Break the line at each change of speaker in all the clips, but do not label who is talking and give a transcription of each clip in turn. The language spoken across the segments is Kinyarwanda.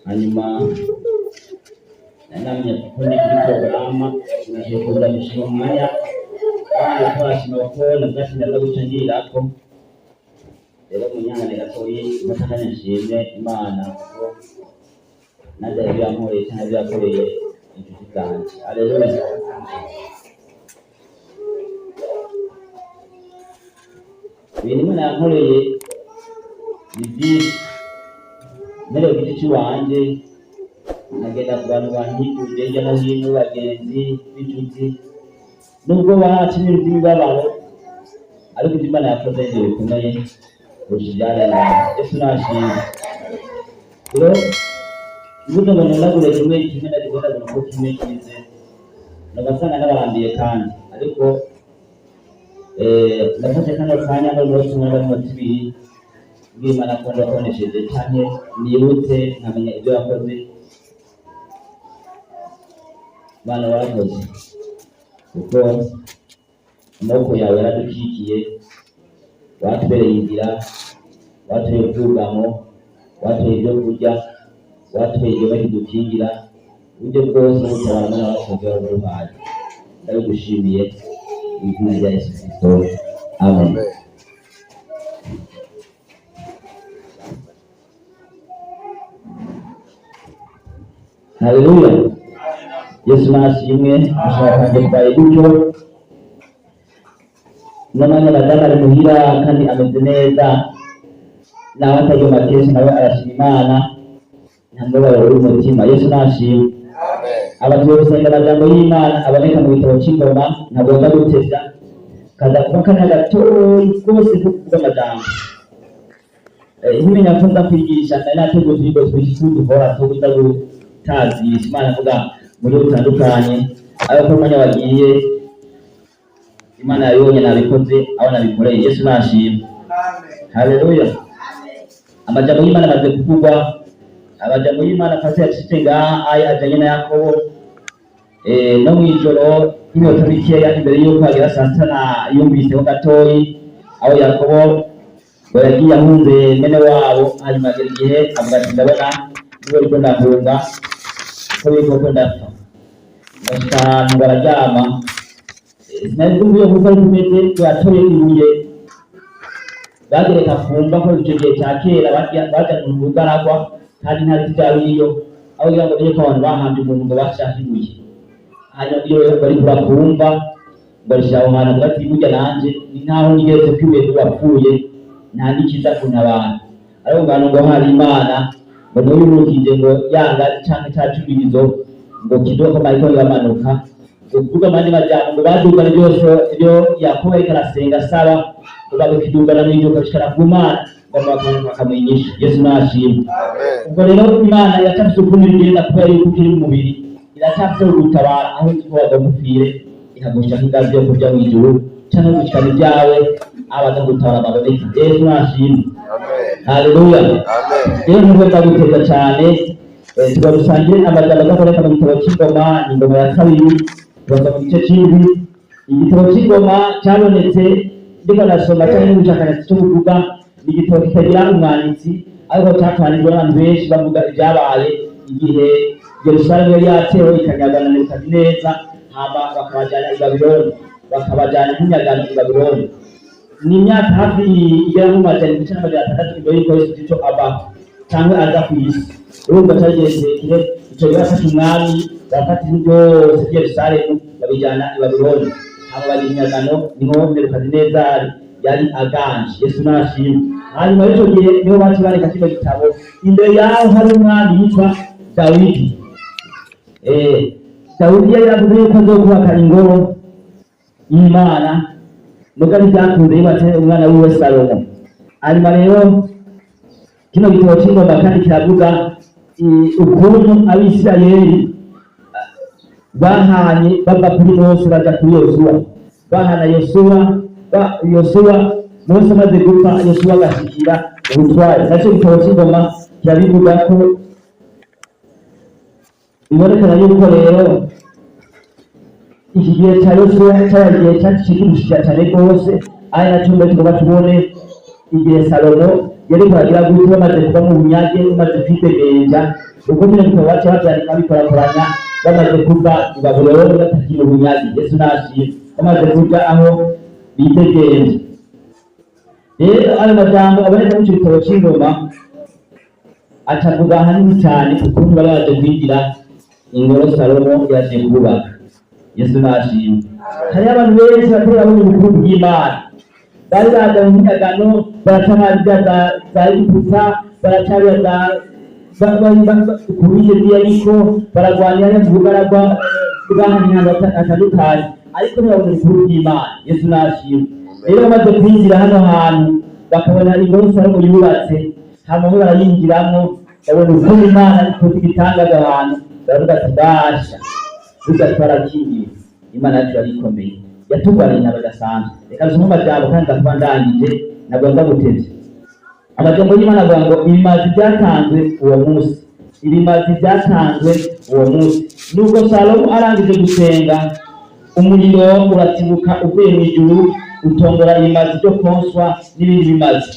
hanyuma namye kundi kuri porogaramu naje kuza gushima umwanya twashima ko nagashinda gucangirako rero munyangane gatoyi mutakanya nshimye Imana ko naje byamure cyane byakoreye inshuti zanjye. Haleluya. Ibintu Imana yankoreye ni byinshi. Mbere y'igiti cy'uwanjye nagenda ku bantu bankikuje hirya no hino, bagenzi b'inshuti, nubwo bahaciye imibabaro, ariko ibyo Imana yakoze ibyo bikomeye kurusha ibyaremwe. Yesu nashimwe. Rero ubuze ngo nunagure kimwe na kimwe ko kimwe kize nagasanga n'abarambiye kandi ariko nafashe kano kanya n'umunsi ibiri bw'Imana ko ndakonesheje cyane nibutse nkamenya ibyo yakoze. Bana warakoze kuko amaboko yawe yaradukikiye, watubereye inzira, watuye ubwugamo, watuye ibyo kurya, watuye ibyo bakidukingira, uburyo bwose butabara n'abakozi baruhaye. Ndabigushimiye mu izina rya Yesu Kristo, amen. Haleluya. Yesu nashimwe. Ashaka kumbaye gutyo n'amanya badana muhira kandi ameze neza, nawe atajya makesi nawe arashima Imana ntabwo bayobora umutima. Yesu nashimwe. Abagiye gusenga amajambo y'Imana aboneka mu bitabo cy'ingoma ntagomba guteza kaza kuba kanya gatoyi rwose kuvuga amajambo imenya ko ndakwigisha nateguye ibyo twishyize duhora tubuza gutazi Imana avuga muri butandukanye, ariko umwanya wagiye Imana yabonye nabikoze aho nabikoreye. Yesu nashimwe. Haleluya. Amajambo y'Imana amaze kuvugwa, amajambo y'Imana fasi yacitse ngaha aya ajanye na Yakobo no mw'ijoro iminota mikeya imbere y'uko agera saa sita yumviseho gatoyi aho Yakobo ngo yagiye ahunze mene wabo, hanyuma agera igihe avuga ati ndabona niba ariko ndahunga ko biko ndapfa bashika ahantu bararyama. Sinari kumbuye kuko ari kumeze yatoye ibuye bagereka kumva ko icyo gihe cya kera bajya mu bugaragwa kandi ntari byariyo aho kugira ngo ko abantu bahambye umuntu ngo bashaka ibuye, hanyuma iyo bari kurakumva barishyira aho hantu bati burya nanjye ni nkaho nigeze kwibuye wapfuye nta n'ikiza kuntu abantu ariko ngano ngo hari Imana ngo n'uyurukije ngo yanga cyangwa cyacubirizo ngo kidoka mariko yamanuka ngo kuvuga mandi majambo ngo baduga byose ibyo Yakobo ariko arasenga saba ngo bagukidugana n'ibyo kashikara ku Mana bakamwigisha. Yesu nashimwe. Ubwo rero Imana yatafise ukuntu igenda kubera yuko ukiri mu mubiri, iratafise gutabara aho twaga mupfire, ikagusha nk'ingazi yo kurya mu ijuru cyangwa gushikana ibyawe abaza gutabara baboneka. Yesu nashimwe. Haleluya. Rero nubwo ndaguteza cyane tugusangire amajambo azakoreka mu gitabo cy'ingoma, ingoma ya kabiri tubaza mu gice cy'indwi. Igitabo cy'ingoma cyabonetse ndiko nasoma cyane n'ubushakashatsi cyo kuvuga igitabo kitagira umwanditsi, ariko cyatanzwe n'abantu benshi bavuga ibyabaye igihe Yerusalemu yari yatewe ikanyagana na Nebukadineza, hama bakabajyana i Babuloni, bakabajyana nk'inyagano i Babuloni. Ni imyaka hafi igera mu majana 600 mbere y'uko Yesu Kristo aba cyangwa aza ku isi. Urumva cyageze igihe icyo yafashe umwami bafata ibintu byose by'i Yerusalemu babijyana i Babuloni, hama bajya inyagano niho Nebukadineza yari aganje. Yesu nashimwe. Hanyuma y'icyo gihe niho baci bareka kino gitabo, imbere yaho hari umwami yitwa Dawidi. Dawidi yari yavuze yuko azokubaka ingoro y'Imana, mugari byakunze yubatse umwana wiwe Salomo. Hanyuma rero kino gitabo cy'ingoma kandi kiravuga ukuntu Abisirayeli bahanye bava kuri Mose baja kuri Yosuwa, bahana Yosuwa Mose amaze gupfa Yosuwa agashikira ubutware. Nacyo gitabo cy'ingoma kirabivuga ko ibonekana yuko rero iki gihe cya Yosuwa cyari igihe cyashikirishije cyane rwose, ari nacyo mbere tugomba tubone igihe Salomo yari kuragira gutyo bamaze kuba mu bunyage bamaze kwitegenja uko nyine bitabo baca babyandika bikorakoranya bamaze kuva i Babuloni batakiri mu bunyage. Yesu nashimwe, bamaze kuja aho bitegenje. Rero ayo majambo aboneka mu gitabo c'Ingoma atavuga hanini cyane ukuntu bari baje kwinjira ingoro Salomo yaje kubaka. Yesu nashimwe. Hari abantu benshi batari babonye ubukuru bw'Imana, bari baje mu myagano baratamariza za Egiputa, baracarira kubiye Yeriko, baragwanira mu bugaragwa bw'ahantu hatandukanye, ariko ntibabona ubukuru bw'Imana. Yesu nashimwe. Rero bamaze kwinjira hano hantu bakabona ingoro Salomo yubatse, hama barayinjiramo babona ukuntu Imana ikoze igitangaza abantu, baravuga ati basha burya twarakingiwe, Imana yacu yari ikomeye, yatugwariye badasanzwe. Reka nsome amajambo kandi ndakuba ndangije, ntabwo ndagutevye. Amajambo y'Imana avuga ngo ibimazi byatanzwe uwo munsi, ibimazi byatanzwe uwo munsi. Nubwo Salomo arangije gusenga, umuriro uratibuka uvuye mu ijuru utongora ibimazi byo konswa n'ibindi bimazi.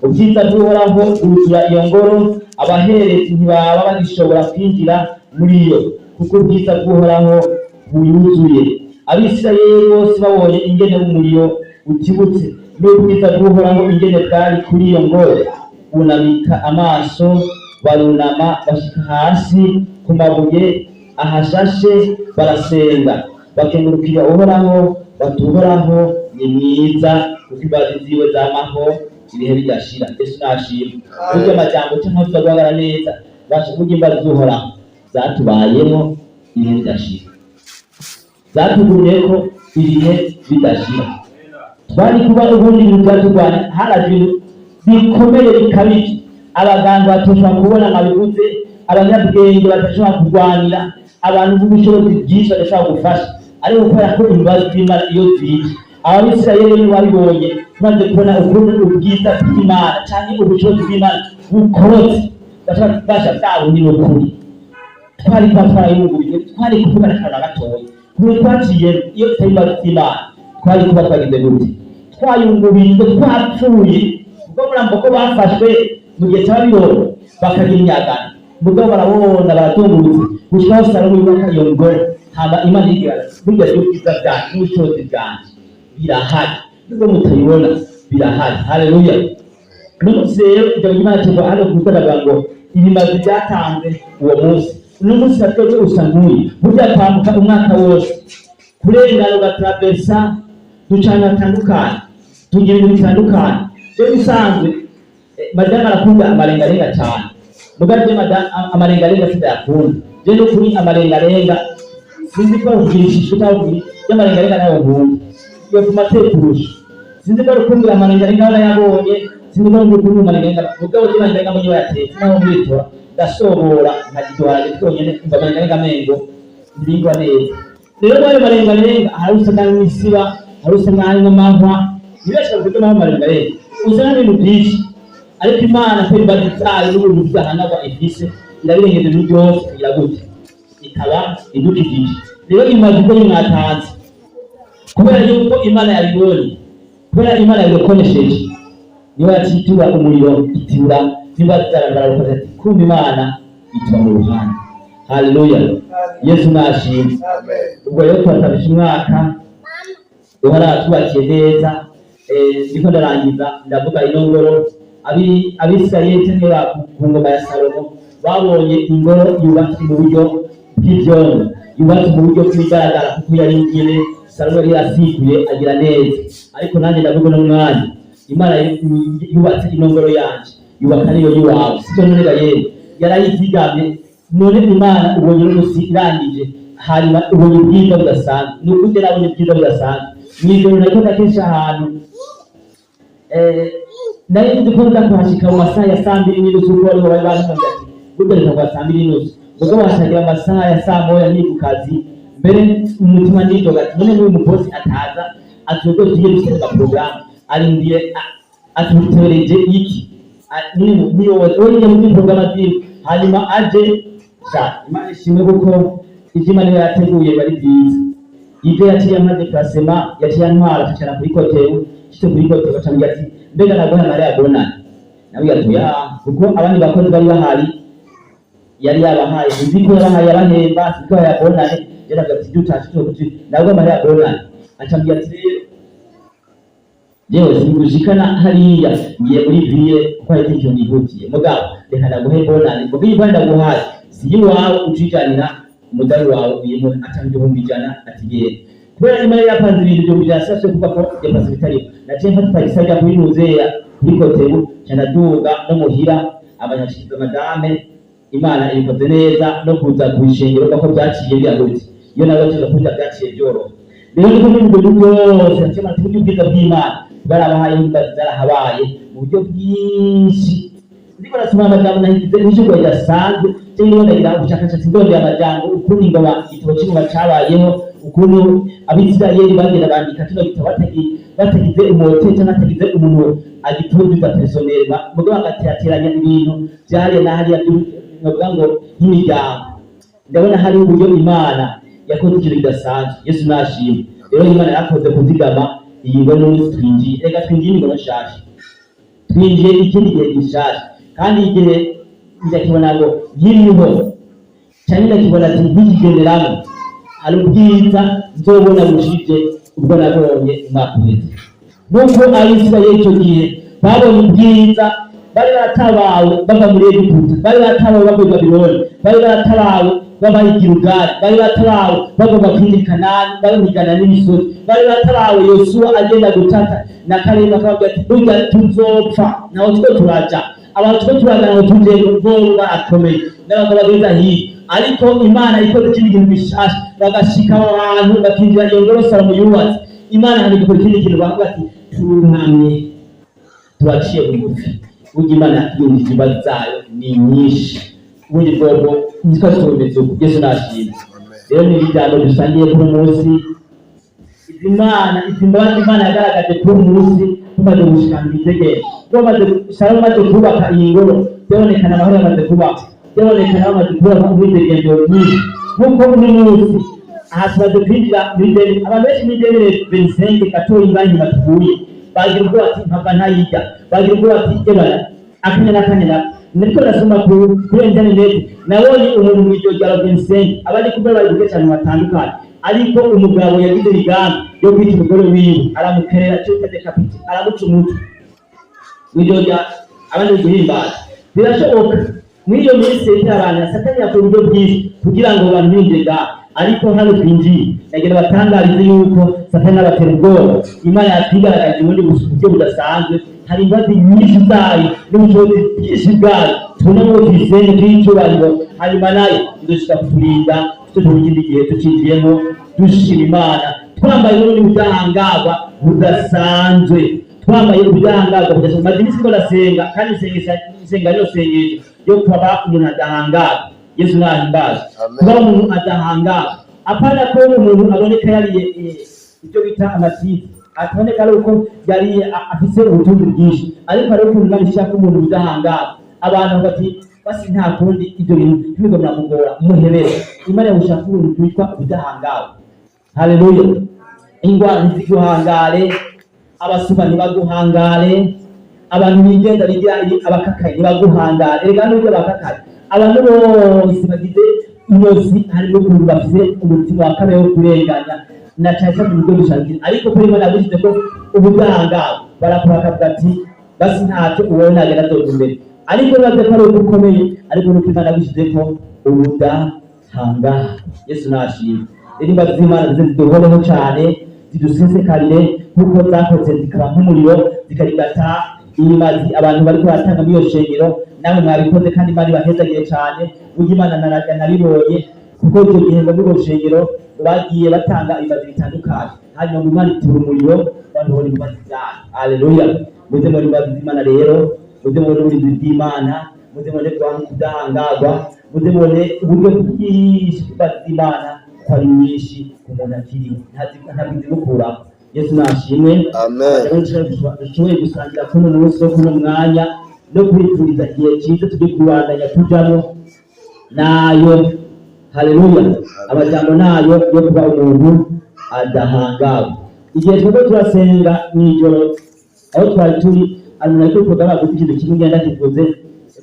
Ubwiza bw'Uhoraho bwuzura iyo ngoro, abaherezi ntibaba bagishobora kwinjira muri yo, kuko ubwiza bw'Uhoraho buyuzuye. Abisirayeli bose babonye ingene umuriro utibutse n'ubwiza bw'Uhoraho ingene bwari kuri iyo ngoro, bunamika amaso, barunama bashika hasi ku mabuye ahashashe, barasenga bakengurukira Uhoraho bati Uhoraho ni mwiza, kuko imbabazi ziwe zamaho ibihe bidashira. Yesu nashimwe. Burya amajambo cyangwa tuzaguhagara neza basha kurya imbabazi z'Uhoraho zatubayemo ibihe bidashira, zatugumyeko ibihe bidashira. Twari kuba ubundi ibintu byatugwana, haraje ibintu bikomeye bikabije, abaganga batoshobora kubona nkabivuze, abanyabwenge badashobora kurwanira, abantu b'ubushobozi bwinshi badashobora gufasha, ariko kubera ko imbabazi z'Imana iyo zije, Abisirayeli nibo babibonye maze kubona ukuntu ubwiza bw'Imana cyangwa ubushobozi bw'Imana bukorotse, basha bwabo ni ukuri. Twari twayunguye, twari kuvuga n'akantu gatoya, kuko twaciye iyo tutari imbabazi z'Imana twari kuba twagize gute, twayunguye, twapfuye. Ubwo murambo ko bafashwe mu gihe cya Babuloni bakagira imyagano, ubwo barabona baratungurutse gushikaho Salomo yubaka iyo ngoro, hama Imana igira burya ubwiza bwanjye n'ubushobozi bwanjye birahari, nubwo mutayibona birahari. Haleluya. N'umunsi rero ibyo Imana kiva hano kuvuga ngo ibimazi byatanzwe uwo munsi. N'umunsi natwe usa nk'uyu, burya twambuka umwaka wose, kurengana ugatraversa ducana hatandukanye, tugira ibintu bitandukanye. Rero bisanzwe madamu arakunda amarengarenga cyane, mugaje amarengarenga sidakunda. Rero kuri amarengarenga sinzi ko ubwishishwe cyangwa y'amarengarenga nayo nkunda yo kumateka kurusha, sinzi ko rukumbira amarengarenga yabonye, sinzi ko rukumbira amarengarenga ubwo y'amarengarenga mu yatetse naho mwitora ndasobora nkagitwara cyonyine umva amarengarenga mengo ndingwa neza. Rero nayo marengarenga harusanga n'isiba, harusanga n'amahwa, nibesha gutuma amarengarenga uzana ibintu byinshi, ariko Imana ko imbabazi zayo n'ubuntu bw'ahanagwa ifise irabirengeje ibintu byose iragute ikaba idukikije. Rero imaze ko mwatanze kubera yuko Imana yabibonye, kubera Imana yabikoresheje, niba yatitura umuriro itibura niba zarangara ukoze ati kumva Imana itwa mu ruhande. Haleluya. Yesu nashimwe. Ubwo rero twatabisha umwaka tubakiye neza. Niko ndarangiza ndavuga ino ngoro Abisirayeli cyangwa ku ngoma ya Salomo babonye ingoro yubatse mu buryo bw'ibyondo, yubatse mu buryo bw'igaragara kuko yari ingene Salomo yari yasiguye agira neza. Ariko nanjye ndavuga n'umwanya Imana yubatse ino ngoro yanje yubaka niyo yiwawe, siko none yeye yarayizigamye. None Imana ubonye n'umunsi irangije, hanyuma ubonye ubwiza budasanzwe. N'ukujye nabonye ubwiza budasanzwe mw'ijoro naryo ndakesha ahantu nari dukunda kuhashika mu masaha ya 2:30 z'uko bari baje ati burya reka kwa 2:30, ubwo bashagira amasaha ya 1:00 ni ku kazi. Mbere umutima ndidoga ati none n'uyu mukozi ataza atugo tugiye gusaba program arindiye atutereje iki niyo wowe mu program ati hanyuma aje Imana ishimwe kuko Imana yateguye bari byiza. Ibyo yaciye amaze placement yaciye antwara cyane kuri hotel, kuri hotel bacambye ati mbega naguha Mariya bonani nawe yatuya kuko abandi bakozi bari bahari yari yabahaye uziko yabahaye abahemba siko yabonane yera gati dutashito kuti naguha Mariya bonani acambye ati jewe singushikana hariya ngiye muri vie kwa icyo nihutiye mugabo reka naguhe bonani ngo bivanda guhaye si wawe ucijanira umudari wawe uyimo atangije 100 atigere kubera Imana yapanze ibintu byo byasase kuva ko yapase bitari na cemfa twagisajya kuri muzeya kuri kotebu cyanaduga no muhira abanyashyikiza madame Imana ibikoze neza no kuza kubishengero bako byaciye byagutse iyo nawe cyo kuja byaciye byoro rero niko n'ibintu byose cyema tubyiza bw'Imana barabahaye imbazara habaye mu buryo bwinshi ndiko nasoma amajambo nahize n'ijoro ryasanzwe cyangwa ndagira ubushakashatsi ndonde amajambo ukuri ingoma igitabo cy'ingoma cyabayeho ukuntu Abisirayeli bagenda bandika kino gitabo batagize umuhote cyangwa batagize umuntu agitubiza personnel mugabo agateranya ibintu byari nahari yavuga ngo nk'imiryango ndabona hari uburyo Imana yakoze ikintu kidasanzwe Yesu nashimwe rero Imana yakoze kuzigama iyi ngo n'umunsi twinjiye reka twinjiye ngo nashashe twinjiye ikindi gihe gishashe kandi igihe ndakibona ngo yiriho cyane ndakibona ati ntikigenderamo hari ubwiza nzobona bushije ubwo nabonye umwaka uheze nuko Abisirayeli icyo gihe babonye ubwiza bari batabawe bava muri Egiputa bari batabawe bava i Babuloni bari batabawe bava i Gilugari bari batabawe bagomba kwinjira Kanani bamigana n'imisozi bari batabawe Yosuwa agenda gutata na Kalebu akavuga ati burya tuzopfa naho two turaja abantu two turaja naho tuje ngo barakomeye n'abagabo bagenda hirya ariko Imana ikoze ikindi kintu gishasha bagashika abantu bakinjira iyo ngoro Salomo yubatse Imana hari gukora ikindi kintu bavuga ati turunamye turaciye bugufi burya Imana yumvise imbabazi zayo ni nyinshi ubundi bwoko nitwa twemeze Yesu nashimye rero ni ibijyano dusangiye kuri munsi Imana yagaragaje kuri munsi tumaze gushikana itegeko Salomo amaze kubaka iyi ngoro byabonekana amahoro yamaze kubaka byabonekana amaze kubaka ubwitegeko bwinshi nk'uko uno munsi aha tumaze kwinjira muri deni abantu benshi muri deni 25 gatoya imbanyi batuye bagira ubwo ati mpava ntayijya bagira ubwo ati ebana akanya niko nasoma kuri internet nabonye umuntu mu ijoro rya 25 abandi kubera bari guke cyane batandukanye ariko umugabo yagize igamba yo kwita umugore wiwe aramukerera cyo kapiti aramuca umutwe n'ijoro rya abandi guhimbaza birashoboka muri iyo minsi y'abantu Satani yakora uburyo bwinshi kugira ngo bamwinjira ariko hano twinjiye nagira batangarize yuko Satani abatera ubwoba Imana yatwigaragaje muri buryo budasanzwe hari imbazi nyinshi zayo n'ubushobozi bwinshi bwayo tubona ngo tuyisenge tuyicubahiro hanyuma nayo izoshika kuturinda tuturinda igihe tucinjiyemo dushima Imana twambaye n'ubundi budahangarwa budasanzwe twambaye ubudahangarwa budasanzwe maze iminsi ngo nasenga kandi isenga niyo sengesho yo kuba umuntu adahangarwa Yesu nahimbaza kuba umuntu adahangarwa apana ko umuntu aboneka yariye icyo bita amasiti ataboneka ari uko yariye afise ubutunzi bwinshi ariko ari ukuntu nabishaka umuntu udahangarwa abantu bati basi nta kundi ibyo bintu ntibigomba kugora muhebere Imana yagushaka umuntu twitwa udahangarwa haleluya ingwara ntiziguhangare abasuba ntibaguhangare abantu bigenda bigira abakakaye ntibaguhangare rega n'ubwo abakakaye abantu bose bagize inosi harimo ukuntu bafite umutima wa kamere wo kurenganya na cyane mu buryo bushakira ariko kuri Imana yagushyize ko ubudahangarwa barakuraka ati basi ntacyo ubona nagera dore imbere ariko nabyo ko ari ukomeye ariko nuko Imana yagushyize ko ubudahangarwa Yesu nashimye rero imbabazi z'Imana ziduhoreho cyane zidusesekarire nk'uko zakoze zikaba nk'umuriro zikarigata ibimazi abantu bari kuratanga muri iyo shengero nawe mwabikoze kandi Imana ibahezagiye cyane burya Imana naribonye kuko icyo gihe ngo muri iyo shengero bagiye batanga ibimazi bitandukanye hanyuma Imana itura umuriro babona ibimazi byayo haleluya muze muri imbabazi z'Imana rero muze muri uburinzi bw'Imana muze muri kudahangarwa muze muri uburyo bwinshi bw'Imana ko ari nyinshi ku muntu akiriho ntabwo Yesu nashimwe amen dushoboye gusangira kuno munsi no kuno mwanya no kwifuriza igihe cyiza tujye kubandanya tujamo nayo haleluya amajambo nayo yo kuba umuntu adahangawe igihe twebwe turasenga mw'ijoro aho twari turi ariko porogaramu yaguze ikintu kimwe ngenda kivuze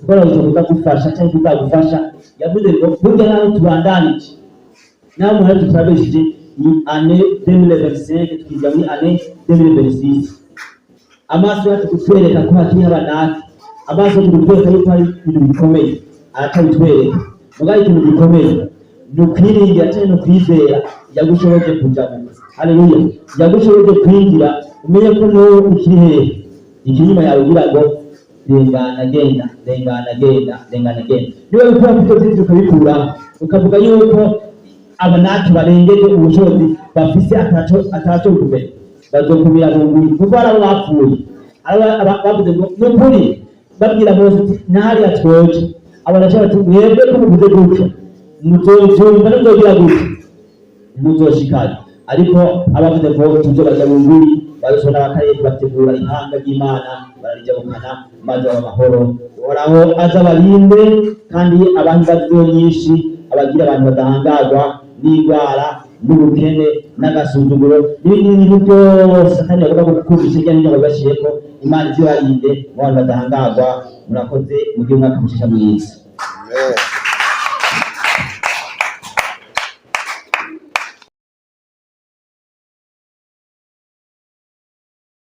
gukora ubushobozi kugufasha cyangwa kuzagufasha yavuze ngo burya naho tubandanije naho muhari tutabeshije ni année 2025 tukiga muri année 2026 amaso yacu kutwereka ko hakiri abanaki amaso kutwereka yuko hari ibintu bikomeye arakabitwereka mugaye ikintu gikomeye nukwiringira cyane no kwizera yagushoboje kujamo haleluya yagushoboje kwinjira umenye ko no ukiri hehe ikinyuma yawe ugira ngo rengana genda niba bikora kuko byinshi ukabikura ukavuga yuko abanaki barengeje ubushobozi bafise ataco kubera bazokumira bunguri kuko arabo bapfuye bavuze ngo n'ukuri babwira bose ntari atwoje abanacha bati mwebwe ko muvuze gutyo muzovyumva n'uzogira gutyo muzoshikana ariko abavuze ngo tuzo baja bunguri barashobora bakareba bategura ihanga ry'Imana bararijabukana maze amahoro oraho aza barinde kandi abantu bazo nyinshi abagira abantu badahangagwa n'indwara n'ubukene n'agasuzuguro n'ibintu byose kandi bavuga ko kubishije n'inyo bashiyeko Imana izibarinde abantu badahangagwa murakoze mu gihe mwaka mushasha mwiza. Amen.